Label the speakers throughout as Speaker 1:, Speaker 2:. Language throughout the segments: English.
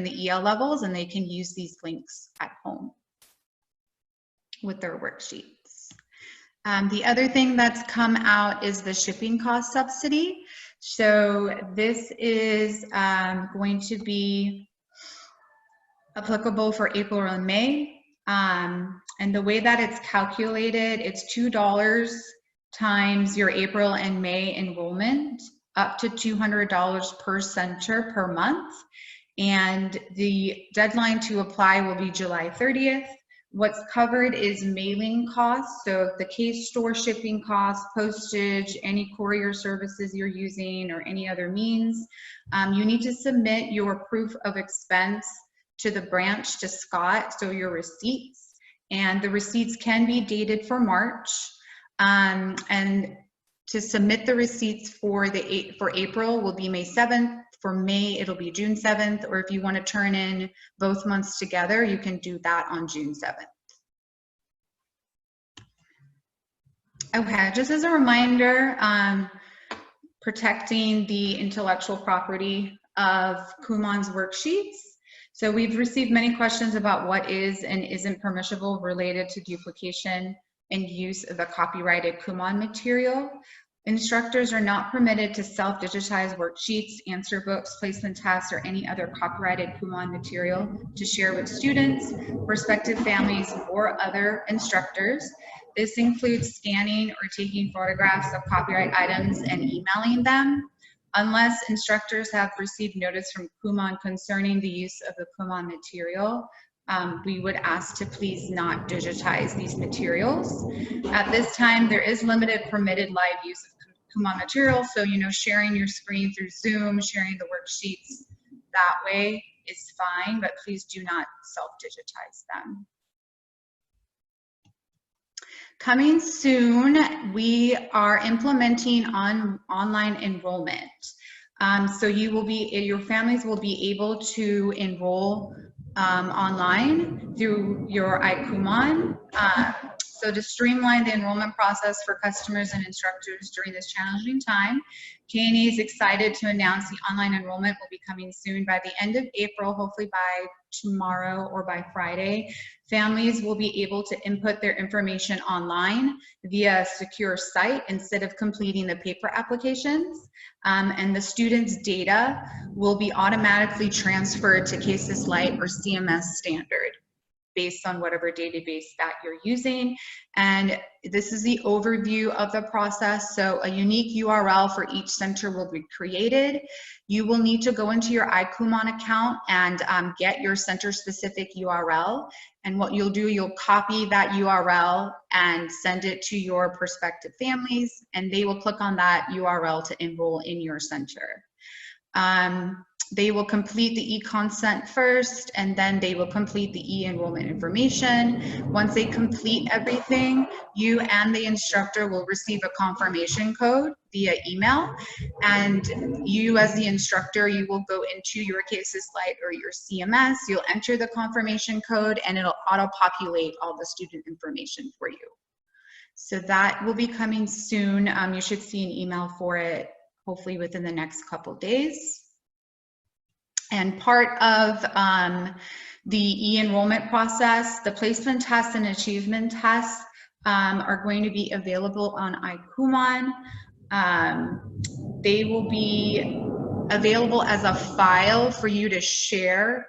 Speaker 1: the EL levels, and they can use these links at home with their worksheets. The other thing that's come out is the shipping cost subsidy. So this is going to be applicable for April and May. And the way that it's calculated, it's $2 times your April and May enrollment, up to $200 per center per month. And the deadline to apply will be July 30th. What's covered is mailing costs, so the case store shipping costs, postage, any courier services you're using, or any other means. You need to submit your proof of expense to the branch, to Scott, so your receipts. And the receipts can be dated for March. And to submit the receipts for April will be May 7th. For May, it'll be June 7th, or if you want to turn in both months together, you can do that on June 7th. Okay, just as a reminder, protecting the intellectual property of Kumon's worksheets. So we've received many questions about what is and isn't permissible related to duplication and use of the copyrighted Kumon material. Instructors are not permitted to self-digitize worksheets, answer books, placement tests, or any other copyrighted Kumon material to share with students, prospective families, or other instructors. This includes scanning or taking photographs of copyright items and emailing them. Unless instructors have received notice from Kumon concerning the use of the Kumon material, we would ask to please not digitize these materials. At this time, there is limited permitted live use of Kumon material, so sharing your screen through Zoom, sharing the worksheets that way is fine, but please do not self-digitize them. Coming soon, we are implementing online enrollment. So your families will be able to enroll online through your iKumon. So to streamline the enrollment process for customers and instructors during this challenging time, KNE is excited to announce the online enrollment will be coming soon by the end of April, hopefully by tomorrow or by Friday. Families will be able to input their information online via a secure site instead of completing the paper applications. And the students' data will be automatically transferred to Cases Lite or CMS Standard based on whatever database that you're using. And this is the overview of the process. So a unique URL for each center will be created. You will need to go into your iKumon account and get your center-specific URL. And what you'll do, you'll copy that URL and send it to your prospective families, and they will click on that URL to enroll in your center. They will complete the e-consent first, and then they will complete the e-enrollment information. Once they complete everything, you and the instructor will receive a confirmation code via email. And you as the instructor, you will go into your Cases Lite or your CMS, you'll enter the confirmation code, and it'll auto-populate all the student information for you. So that will be coming soon. You should see an email for it, hopefully within the next couple days. And part of the e-enrollment process, the placement tests and achievement tests are going to be available on iKumon. They will be available as a file for you to share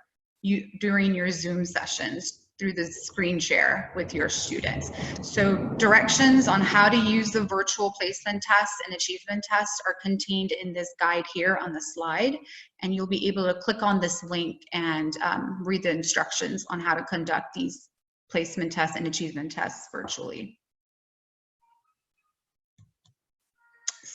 Speaker 1: during your Zoom sessions through the screen share with your students. So directions on how to use the virtual placement tests and achievement tests are contained in this guide here on the slide, and you'll be able to click on this link and read the instructions on how to conduct these placement tests and achievement tests virtually.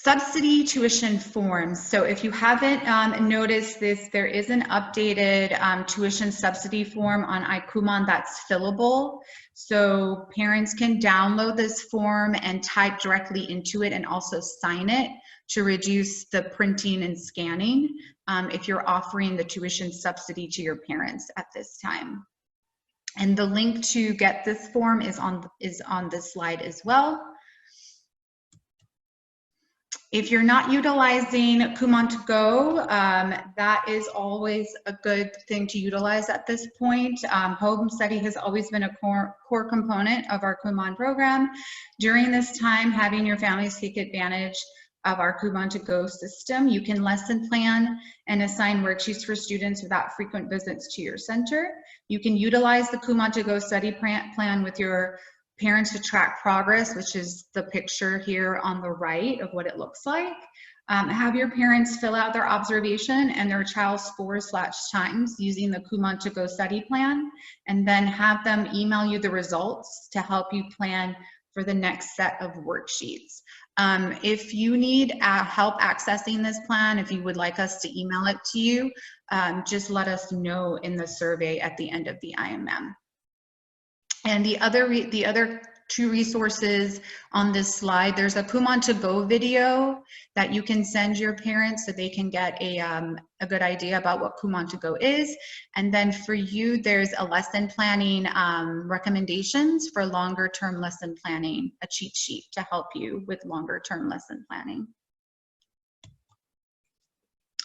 Speaker 1: Subsidy tuition forms. So if you haven't noticed this, there is an updated tuition subsidy form on iKumon that's fillable. So parents can download this form and type directly into it and also sign it to reduce the printing and scanning if you're offering the tuition subsidy to your parents at this time. And the link to get this form is on this slide as well. If you're not utilizing Kumon to Go, that is always a good thing to utilize at this point. Home study has always been a core component of our Kumon program. During this time, having your families take advantage of our Kumon to Go system, you can lesson plan and assign worksheets for students without frequent visits to your center. You can utilize the Kumon to Go study plan with your parents to track progress, which is the picture here on the right of what it looks like. Have your parents fill out their observation and their child's scores/times using the Kumon to Go study plan, and then have them email you the results to help you plan for the next set of worksheets. If you need help accessing this plan, if you would like us to email it to you, just let us know in the survey at the end of the IMM. And the other two resources on this slide, there's a Kumon to Go video that you can send your parents so they can get a good idea about what Kumon to Go is. And then for you, there's a lesson planning recommendations for longer term lesson planning, a cheat sheet to help you with longer term lesson planning.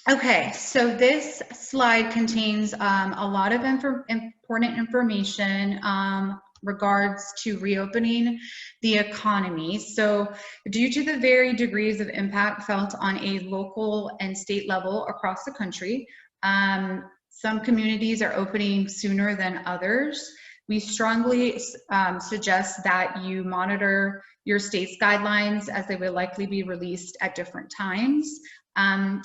Speaker 1: Okay, so this slide contains a lot of important information regards to reopening the economy. So due to the varied degrees of impact felt on a local and state level across the country, some communities are opening sooner than others. We strongly suggest that you monitor your state's guidelines, as they will likely be released at different times. And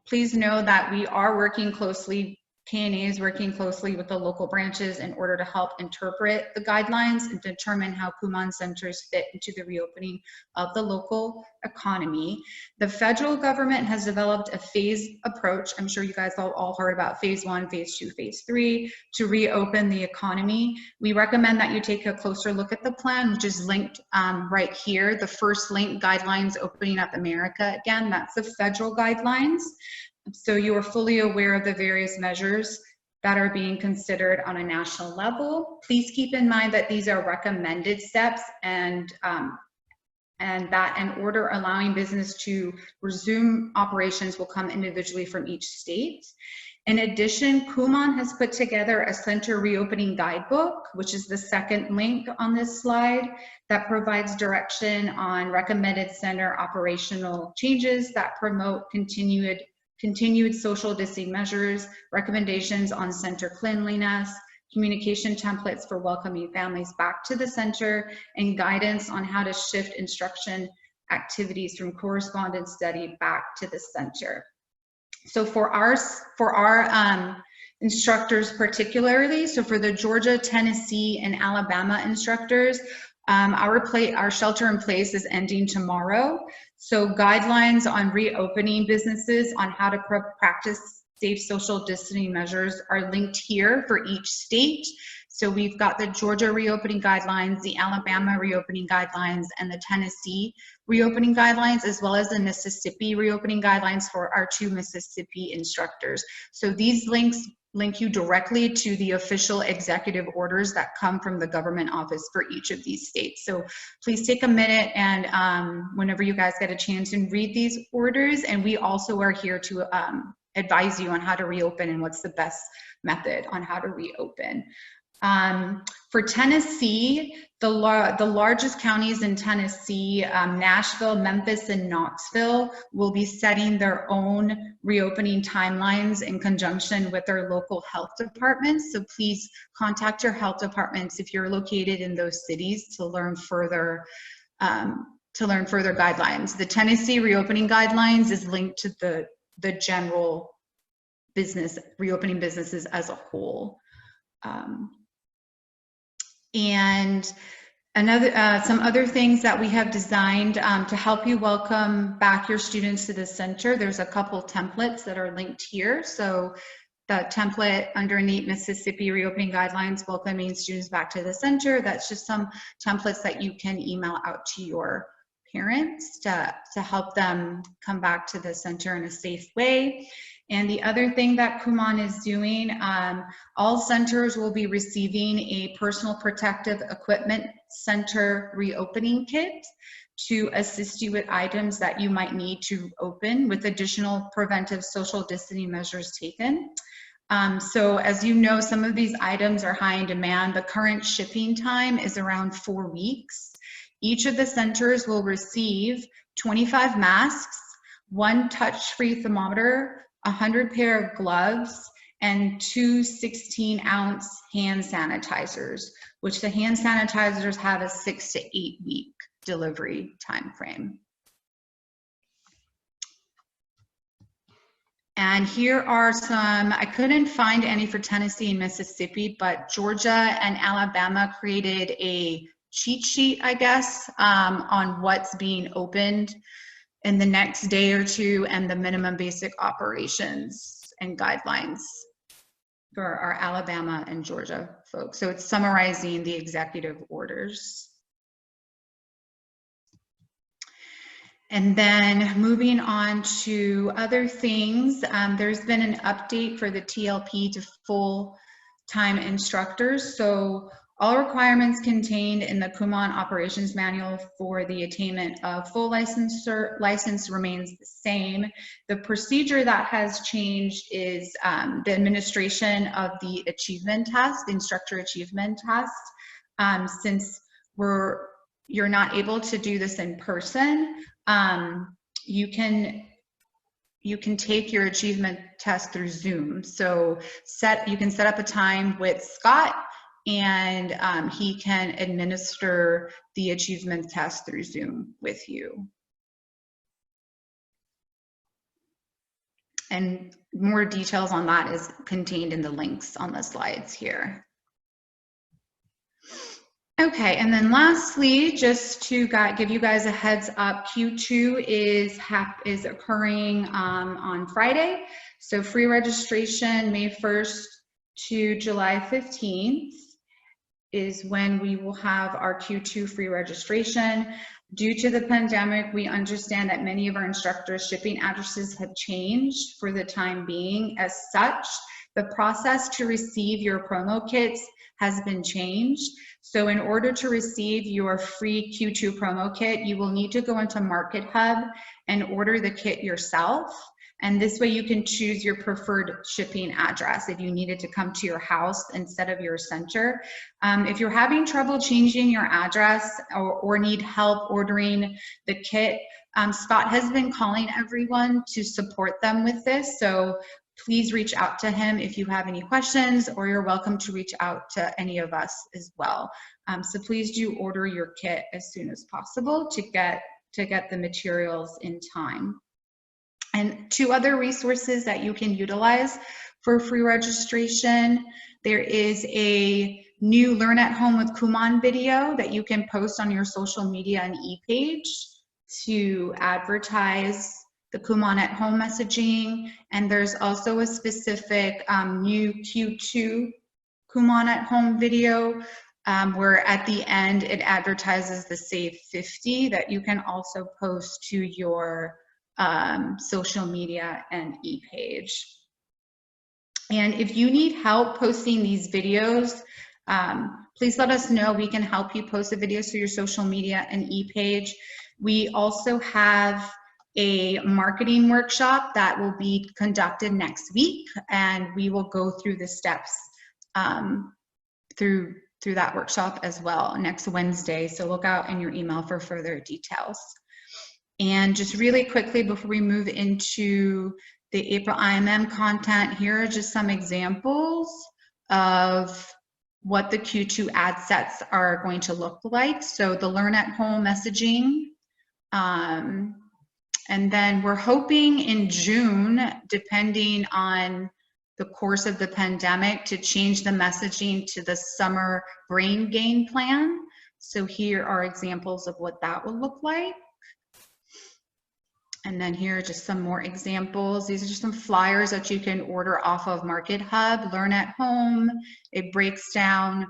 Speaker 1: please know that we are working closely, KNA is working closely with the local branches in order to help interpret the guidelines and determine how Kumon centers fit into the reopening of the local economy. The federal government has developed a phased approach. I'm sure you guys all heard about phase 1, phase 2, phase 3 to reopen the economy. We recommend that you take a closer look at the plan, which is linked right here. The first link, Guidelines Opening Up America. Again, that's the federal guidelines. So you are fully aware of the various measures that are being considered on a national level. Please keep in mind that these are recommended steps, and that an order allowing business to resume operations will come individually from each state. In addition, Kumon has put together a center reopening guidebook, which is the second link on this slide, that provides direction on recommended center operational changes that promote continued social distancing measures, recommendations on center cleanliness, communication templates for welcoming families back to the center, and guidance on how to shift instruction activities from correspondence study back to the center. So for our instructors particularly, so for the Georgia, Tennessee, and Alabama instructors, our shelter in place is ending tomorrow. So guidelines on reopening businesses on how to practice safe social distancing measures are linked here for each state. So we've got the Georgia reopening guidelines, the Alabama reopening guidelines, and the Tennessee reopening guidelines, as well as the Mississippi reopening guidelines for our 2 Mississippi instructors. So these links link you directly to the official executive orders that come from the government office for each of these states. So please take a minute and whenever you guys get a chance and read these orders, and we also are here to advise you on how to reopen and what's the best method on how to reopen. For Tennessee, the largest counties in Tennessee, Nashville, Memphis, and Knoxville, will be setting their own reopening timelines in conjunction with their local health departments. So please contact your health departments if you're located in those cities to learn further guidelines. The Tennessee reopening guidelines is linked to the general reopening businesses as a whole. And some other things that we have designed to help you welcome back your students to the center. There's a couple templates that are linked here. So the template underneath Mississippi reopening guidelines, welcoming students back to the center. That's just some templates that you can email out to your parents to help them come back to the center in a safe way. And the other thing that Kumon is doing, all centers will be receiving a personal protective equipment center reopening kit. to assist you with items that you might need to open with additional preventive social distancing measures taken. So as you know, some of these items are high in demand. The current shipping time is around 4 weeks. Each of the centers will receive 25 masks, 1 touch-free thermometer, 100 pair of gloves, and 2 16-ounce hand sanitizers, which the hand sanitizers have a 6 to 8 week delivery time frame. And here are some, I couldn't find any for Tennessee and Mississippi, but Georgia and Alabama created a cheat sheet, I guess, on what's being opened in the next day or two and the minimum basic operations and guidelines for our Alabama and Georgia folks. So it's summarizing the executive orders. And then moving on to other things, there's been an update for the TLP to full-time instructors. So all requirements contained in the Kumon Operations Manual for the attainment of full license remains the same. The procedure that has changed is the administration of the achievement test, the instructor achievement test. Since you're not able to do this in person, you can take your achievement test through Zoom. So you can set up a time with Scott, and he can administer the achievement test through Zoom with you. And more details on that is contained in the links on the slides here. Okay, and then lastly, just to give you guys a heads up, Q2 is occurring on Friday. So free registration, May 1st to July 15th is when we will have our Q2 free registration. Due to the pandemic, we understand that many of our instructors' shipping addresses have changed for the time being. As such, the process to receive your promo kits has been changed. So in order to receive your free Q2 promo kit, you will need to go into Market Hub and order the kit yourself. And this way you can choose your preferred shipping address if you needed to come to your house instead of your center. If you're having trouble changing your address or need help ordering the kit, Scott has been calling everyone to support them with this. So please reach out to him if you have any questions, or you're welcome to reach out to any of us as well. So please do order your kit as soon as possible to get the materials in time. And 2 other resources that you can utilize for free registration. There is a new Learn at Home with Kumon video that you can post on your social media and e-page to advertise the Kumon at Home messaging. And there's also a specific new Q2 Kumon at Home video where at the end it advertises the Save 50 that you can also post to your social media and e-page. And if you need help posting these videos, please let us know. We can help you post the videos to your social media and e-page. We also have a marketing workshop that will be conducted next week, and we will go through the steps through that workshop as well next Wednesday. So look out in your email for further details. And just really quickly before we move into the April IMM content, here are just some examples of what the Q2 ad sets are going to look like. So the Learn at Home messaging, and then we're hoping in June, depending on the course of the pandemic, to change the messaging to the summer brain gain plan. So here are examples of what that will look like. And then here are just some more examples. These are just some flyers that you can order off of Market Hub, Learn at Home. It breaks down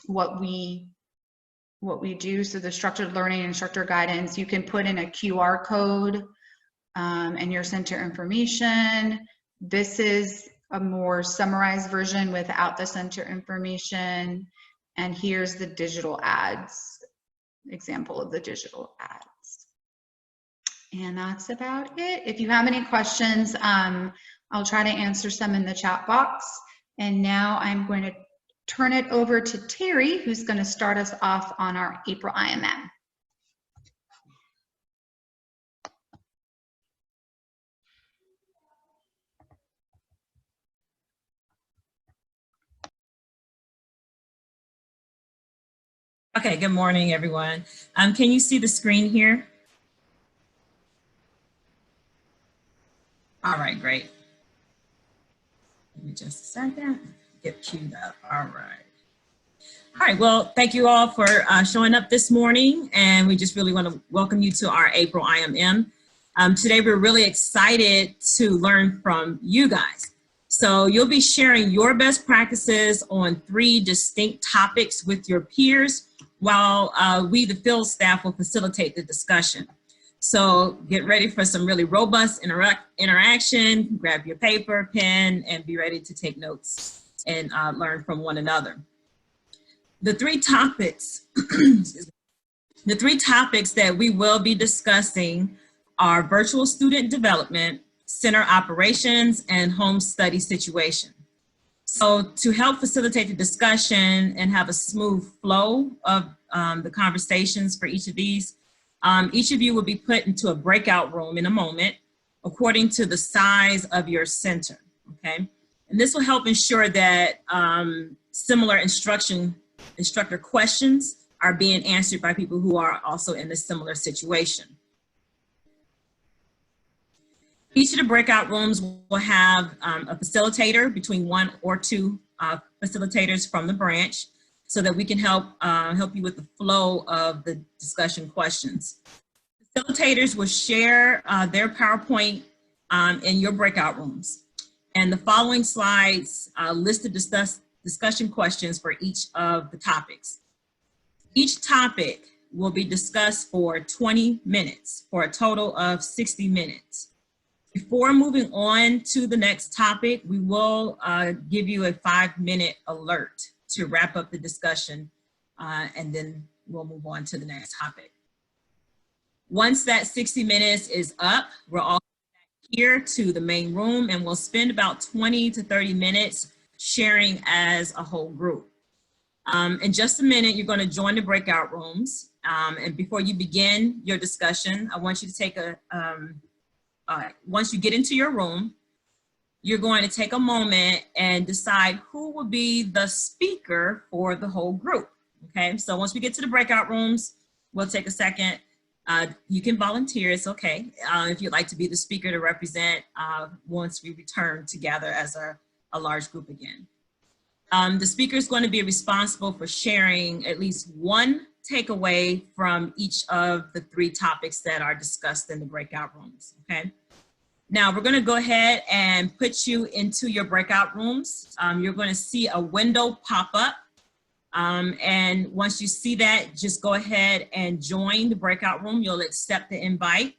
Speaker 1: what we do. So the structured learning, instructor guidance, you can put in a QR code and your center information. This is a more summarized version without the center information. And here's the digital ads example of the digital ads. And that's about it. If you have any questions, I'll try to answer some in the chat box. And now I'm going to turn it over to Terry, who's going to start us off on our April IMM.
Speaker 2: Okay, good morning, everyone. Can you see the screen here? All right, great. Give me just a second, get queued up. All right. All right, well, thank you all for showing up this morning, and we just really want to welcome you to our April IMM. Today, we're really excited to learn from you guys. So you'll be sharing your best practices on 3 distinct topics with your peers, while we, the field staff, will facilitate the discussion. So get ready for some really robust interaction, grab your paper, pen, and be ready to take notes and learn from one another. The 3 topics, the 3 topics that we will be discussing are virtual student development, center operations, and home study situation. So to help facilitate the discussion and have a smooth flow of the conversations for each of these, each of you will be put into a breakout room in a moment according to the size of your center, okay? And this will help ensure that similar instructor questions are being answered by people who are also in a similar situation. Each of the breakout rooms will have a facilitator, between 1 or 2 facilitators from the branch, so that we can help you with the flow of the discussion questions. Facilitators will share their PowerPoint in your breakout rooms. And the following slides list the discussion questions for each of the topics. Each topic will be discussed for 20 minutes for a total of 60 minutes. Before moving on to the next topic, we will give you a 5-minute alert to wrap up the discussion, and then we'll move on to the next topic. Once that 60 minutes is up, we're all here to the main room, and we'll spend about 20 to 30 minutes sharing as a whole group. In just a minute, you're going to join the breakout rooms, and before you begin your discussion, I want you to take once you get into your room, you're going to take a moment and decide who will be the speaker for the whole group, okay? So once we get to the breakout rooms, we'll take a second. You can volunteer, it's okay, if you'd like to be the speaker to represent once we return together as a large group again. The speaker is going to be responsible for sharing at least one takeaway from each of the 3 topics that are discussed in the breakout rooms, okay? Now we're going to go ahead and put you into your breakout rooms. You're going to see a window pop up. And once you see that, just go ahead and join the breakout room. You'll accept the invite.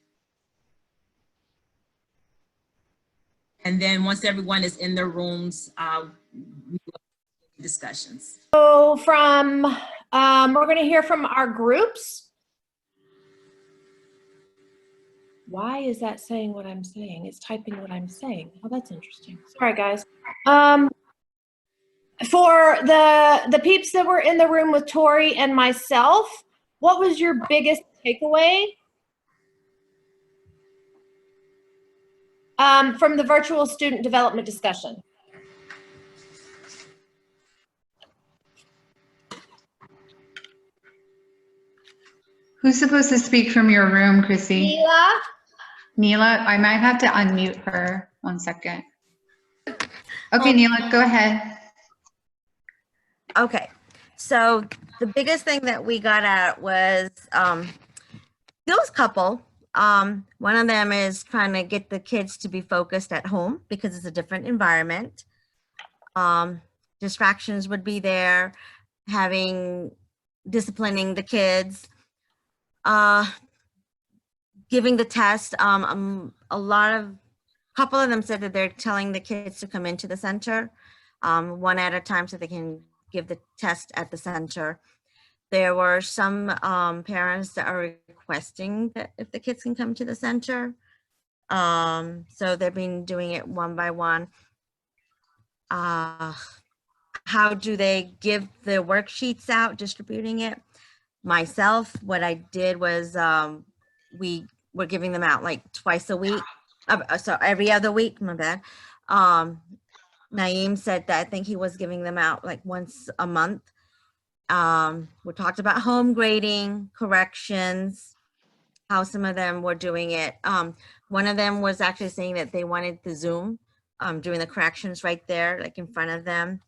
Speaker 2: And then once everyone is in their rooms, we will have discussions.
Speaker 3: So we're going to hear from our groups. Why is that saying what I'm saying? It's typing what I'm saying. Oh, that's interesting. Sorry, guys. For the peeps that were in the room with Tori and myself, what was your biggest takeaway from the virtual student development discussion?
Speaker 1: Who's supposed to speak from your room, Chrissy?
Speaker 3: Neela?
Speaker 1: Neela, I might have to unmute her 1 second. Okay, Neela, go ahead.
Speaker 4: Okay, so the biggest thing that we got at was those couple. One of them is trying to get the kids to be focused at home because it's a different environment. Distractions would be there, disciplining the kids, giving the test. Couple of them said that they're telling the kids to come into the center one at a time so they can give the test at the center. There were some parents that are requesting that if the kids can come to the center. So they've been doing it one by one. How do they give the worksheets out, distributing it? Myself, what I did was we were giving them out like twice a week. So every other week, my bad. Naeem said that I think he was giving them out like once a month. We talked about home grading, corrections, how some of them were doing it. One of them was actually saying that they wanted the Zoom, doing the corrections right there, like in front of them.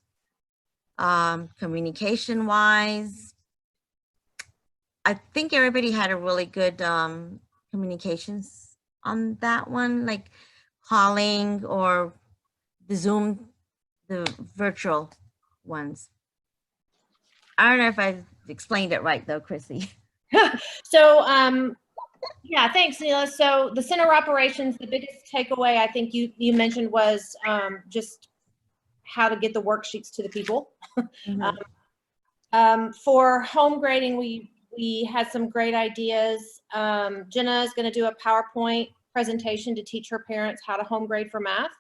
Speaker 4: Communication wise, I think everybody had a really good communications on that one, like calling or the Zoom, the virtual ones. I don't know if I explained it right though, Chrissy.
Speaker 3: So, yeah, thanks, Neela. So the center operations, the biggest takeaway I think you mentioned was just how to get the worksheets to the people. For home grading, we had some great ideas. Jenna is going to do a PowerPoint presentation to teach her parents how to home grade for math.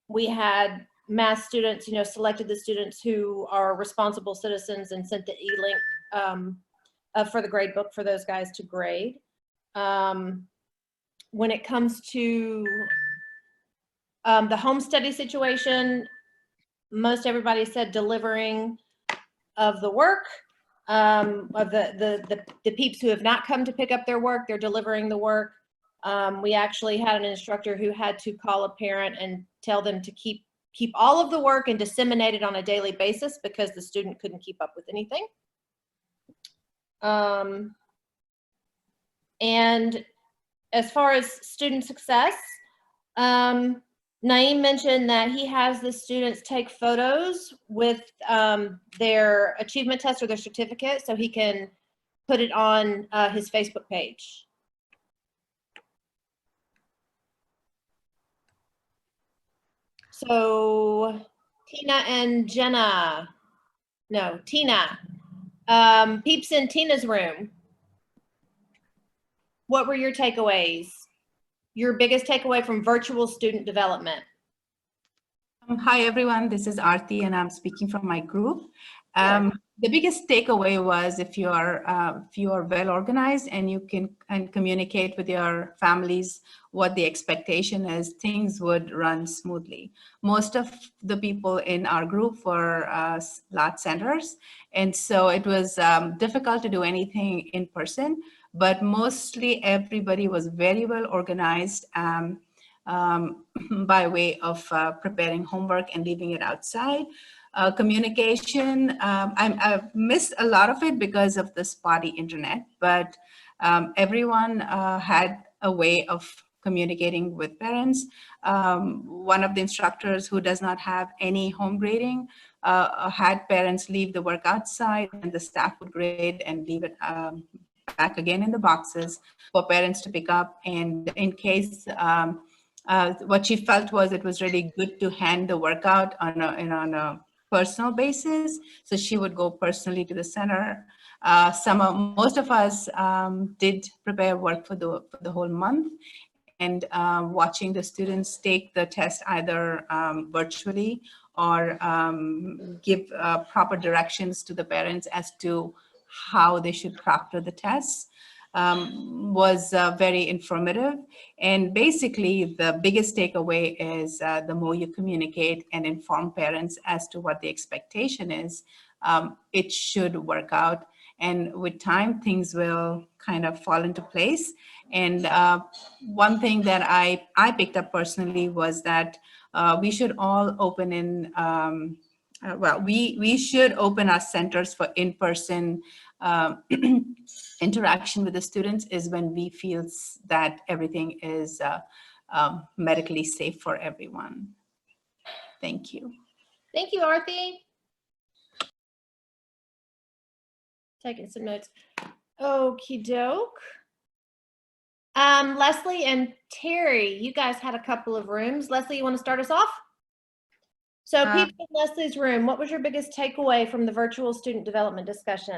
Speaker 3: We had math students, selected the students who are responsible citizens and sent the e-link for the grade book for those guys to grade. When it comes to the home study situation, most everybody said delivering of the work, of the peeps who have not come to pick up their work, they're delivering the work. We actually had an instructor who had to call a parent and tell them to keep all of the work and disseminate it on a daily basis because the student couldn't keep up with anything. And as far as student success, Naeem mentioned that he has the students take photos with their achievement test or their certificate so he can put it on his Facebook page. So Tina and Jenna, no, Tina, peeps in Tina's room. What were your takeaways? Your biggest takeaway from virtual student development?
Speaker 5: Hi, everyone. This is Aarti, and I'm speaking from my group. The biggest takeaway was if you are well organized and you can communicate with your families what the expectation is, things would run smoothly. Most of the people in our group were LAT centers, and so it was difficult to do anything in person, but mostly everybody was very well organized by way of preparing homework and leaving it outside. Communication, I missed a lot of it because of the spotty internet, but everyone had a way of communicating with parents. One of the instructors who does not have any home grading had parents leave the work outside and the staff would grade and leave it back again in the boxes for parents to pick up. And in case what she felt was it was really good to hand the workout on a personal basis. So she would go personally to the center. Most of us did prepare work for the whole month, and watching the students take the test either virtually or give proper directions to the parents as to how they should proctor the tests was very informative. And basically the biggest takeaway is the more you communicate and inform parents as to what the expectation is, it should work out. And with time, things will kind of fall into place. And one thing that I picked up personally was that we should all open in, we should open our centers for in-person interaction with the students is when we feel that everything is medically safe for everyone. Thank you.
Speaker 3: Thank you, Aarti. Taking some notes. Okie doke. Leslie and Terry, you guys had a couple of rooms. Leslie, you want to start us off? So people in Leslie's room, what was your biggest takeaway from the virtual student development discussion?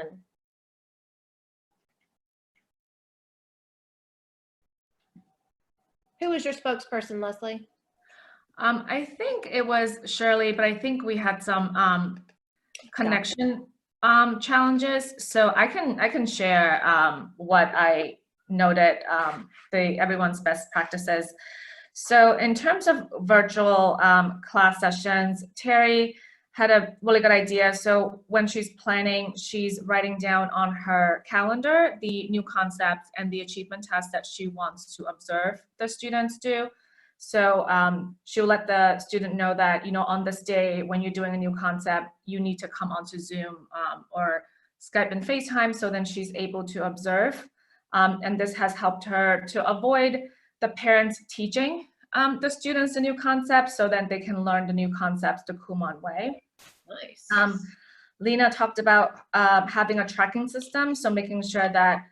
Speaker 3: Who was your spokesperson, Leslie?
Speaker 6: I think it was Shirley, but I think we had some connection challenges. So I can share what I noted, everyone's best practices. So in terms of virtual class sessions, Terry had a really good idea. So when she's planning, she's writing down on her calendar the new concepts and the achievement tests that she wants to observe the students do. So she'll let the student know that, you know, on this day when you're doing a new concept, you need to come onto Zoom or Skype and FaceTime. So then she's able to observe. And this has helped her to avoid the parents teaching the students the new concepts, so that they can learn the new concepts the Kumon way.
Speaker 3: Nice.
Speaker 6: Lena talked about having a tracking system, so making sure that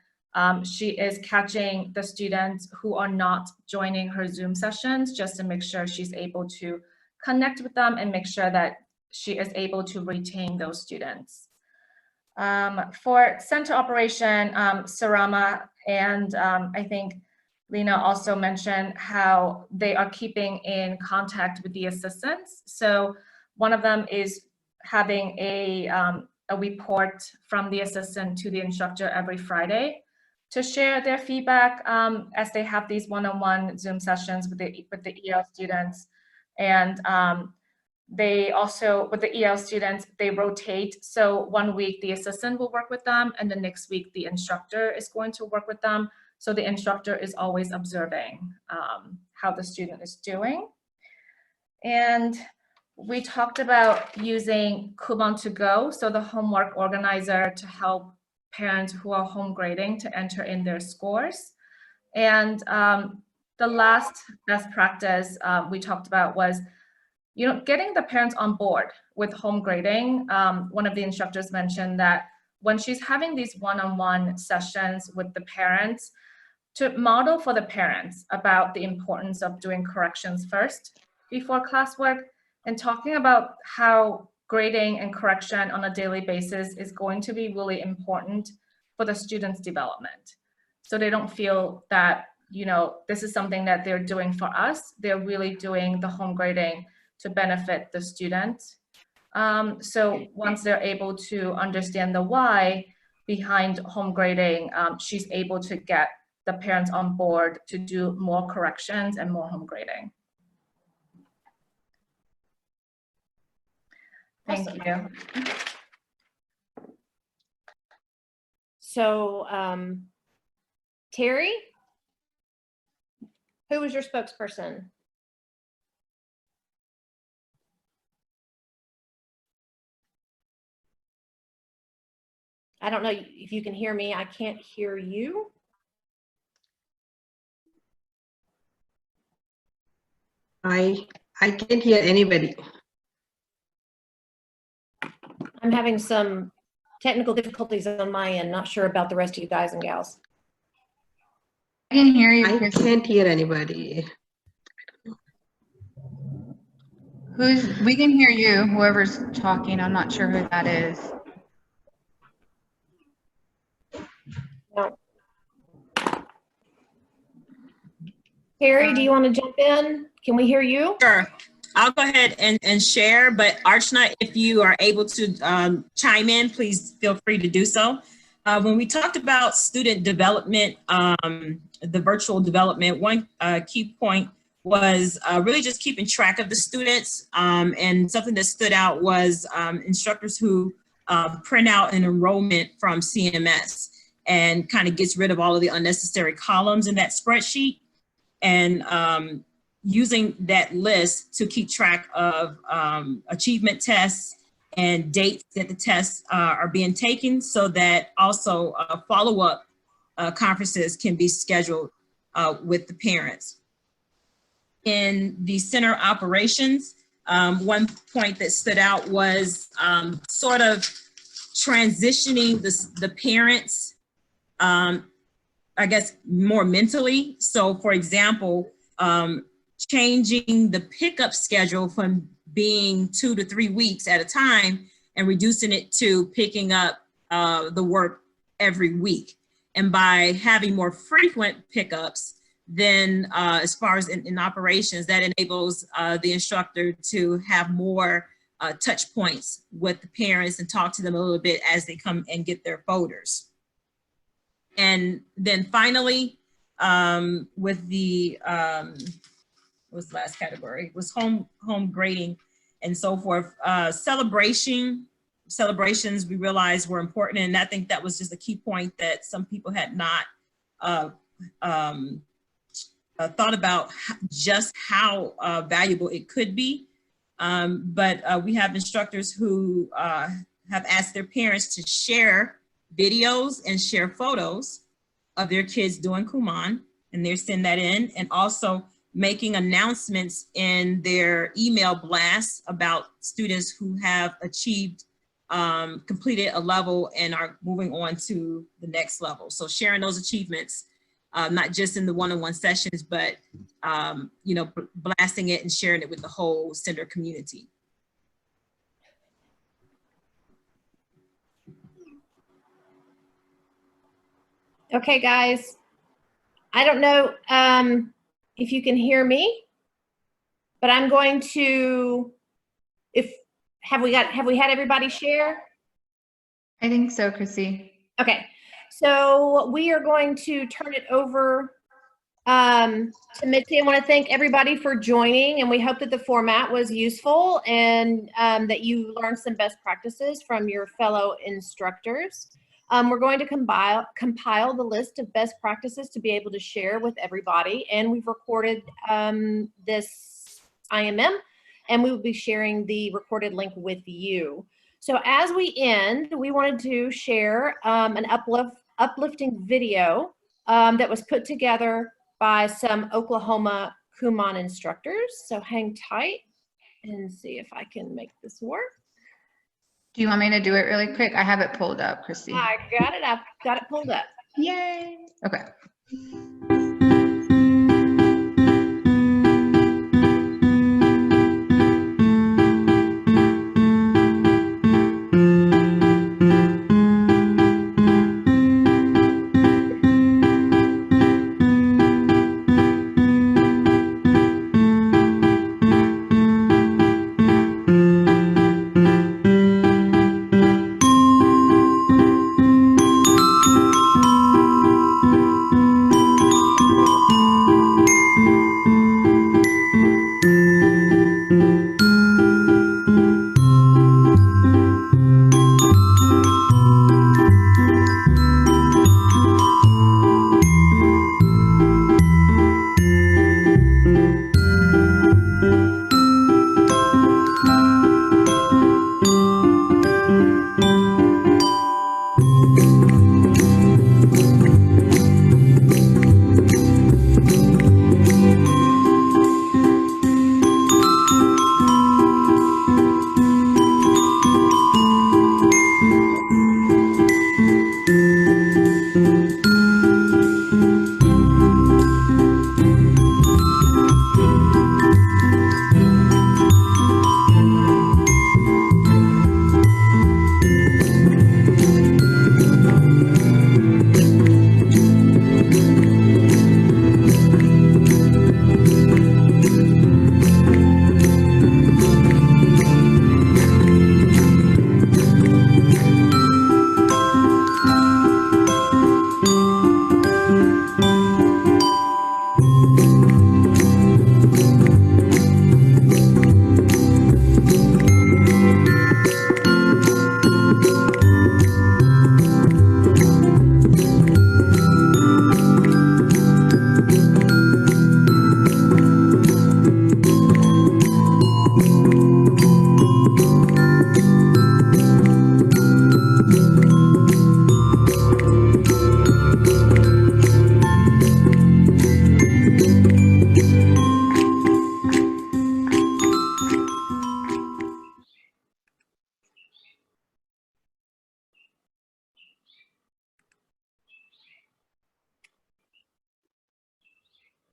Speaker 6: she is catching the students who are not joining her Zoom sessions, just to make sure she's able to connect with them and make sure that she is able to retain those students. For center operation, Sarama and I think Lena also mentioned how they are keeping in contact with the assistants. So one of them is having a report from the assistant to the instructor every Friday to share their feedback as they have these one-on-one Zoom sessions with the EL students. And they also, with the EL students, they rotate. So one week the assistant will work with them, and the next week the instructor is going to work with them. So the instructor is always observing how the student is doing. And we talked about using Kumon to Go, so the homework organizer, to help parents who are home grading to enter in their scores. And the last best practice we talked about was, you know, getting the parents on board with home grading. One of the instructors mentioned that when she's having these one-on-one sessions with the parents, to model for the parents about the importance of doing corrections first before classwork, and talking about how grading and correction on a daily basis is going to be really important for the students' development. So they don't feel that, you know, this is something that they're doing for us. They're really doing the home grading to benefit the students. So once they're able to understand the why behind home grading, she's able to get the parents on board to do more corrections and more home grading. Thank you.
Speaker 3: So, Terry, who was your spokesperson? I don't know if you can hear me. I can't hear you.
Speaker 7: I can't hear anybody.
Speaker 3: I'm having some technical difficulties on my end. Not sure about the rest of you guys and gals.
Speaker 1: I can hear you,
Speaker 7: I
Speaker 1: Chris.
Speaker 7: can't hear anybody.
Speaker 1: We can hear you, whoever's talking. I'm not sure who that is.
Speaker 3: No. Terry, do you want to jump in? Can we hear you?
Speaker 2: Sure. I'll go ahead and share, but Archana, if you are able to chime in, please feel free to do so. When we talked about student development, the virtual development, one key point was really just keeping track of the students. And something that stood out was instructors who print out an enrollment from CMS and kind of gets rid of all of the unnecessary columns in that spreadsheet, and using that list to keep track of achievement tests and dates that the tests are being taken, so that also follow-up conferences can be scheduled with the parents. In the center operations, one point that stood out was sort of transitioning the parents, I guess, more mentally. So for example, changing the pickup schedule from being 2 to 3 weeks at a time and reducing it to picking up the work every week. And by having more frequent pickups, then as far as in operations, that enables the instructor to have more touch points with the parents and talk to them a little bit as they come and get their folders. And then finally, with the, what's the last category? It was home grading and so forth. Celebrations we realized were important, and I think that was just a key point that some people had not thought about just how valuable it could be. But we have instructors who have asked their parents to share videos and share photos of their kids doing Kumon, and they're sending that in, and also making announcements in their email blasts about students who have achieved, completed a level and are moving on to the next level. So sharing those achievements, not just in the one-on-one sessions, but you know, blasting it and sharing it with the whole center community.
Speaker 3: Okay, guys. I don't know if you can hear me, but I'm going to, have we had everybody share?
Speaker 1: I think so, Chrissy.
Speaker 3: Okay, so we are going to turn it over to Mitzi. I want to thank everybody for joining, and we hope that the format was useful and that you learned some best practices from your fellow instructors. We're going to compile the list of best practices to be able to share with everybody, and we've recorded this IMM, and we will be sharing the recorded link with you. So as we end, we wanted to share an uplifting video that was put together by some Oklahoma Kumon instructors. So hang tight and see if I can make this work.
Speaker 1: Do you want me to do it really quick? I have it pulled up, Chrissy.
Speaker 3: I got it. I've got it pulled up.
Speaker 1: Yay. Okay.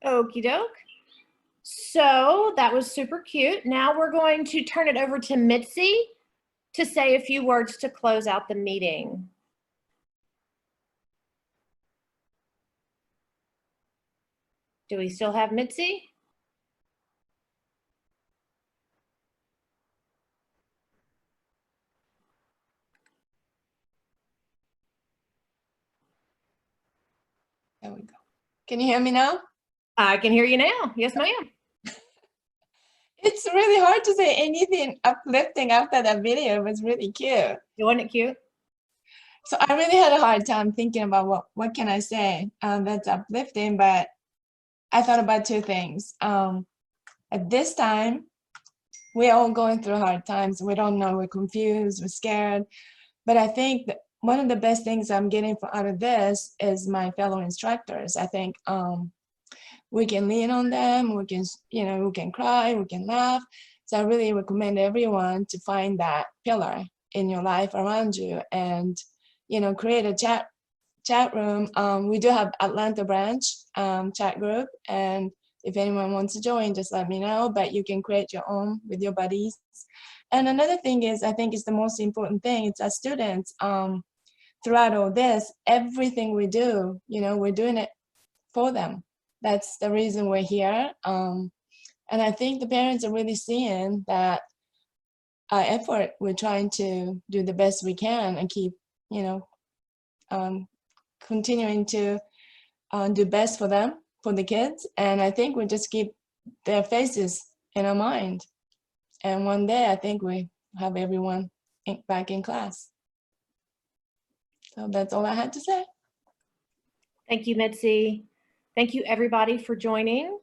Speaker 3: Okie doke. So that was super cute. Now we're going to turn it over to Mitzi to say a few words to close out the meeting. Do we still have Mitzi?
Speaker 8: There we go. Can you hear me now?
Speaker 3: I can hear you now. Yes, ma'am.
Speaker 8: It's really hard to say anything uplifting after that video. It was really cute.
Speaker 3: Wasn't it cute?
Speaker 8: So I really had a hard time thinking about what can I say that's uplifting, but I thought about two things. At this time, we're all going through hard times. We don't know, we're confused, we're scared. But I think that one of the best things I'm getting out of this is my fellow instructors. I think we can lean on them, we can, we can cry, we can laugh. So I really recommend everyone to find that pillar in your life around you and, create a chat room. We do have Atlanta branch chat group, and if anyone wants to join, just let me know, but you can create your own with your buddies. And another thing is, I think it's the most important thing, it's as students, throughout all this, everything we do, we're doing it for them. That's the reason we're here. And I think the parents are really seeing that our effort, we're trying to do the best we can and keep, continuing to do best for them, for the kids. And I think we just keep their faces in our mind. And one day I think we have everyone back in class. So that's all I had to say.
Speaker 3: Thank you, Mitzi. Thank you, everybody, for joining.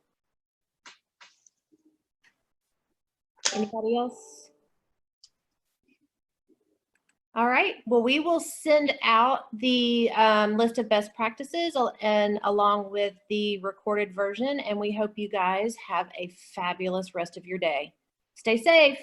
Speaker 3: Anybody else? All right. Well, we will send out the list of best practices and along with the recorded version, and we hope you guys have a fabulous rest of your day. Stay safe.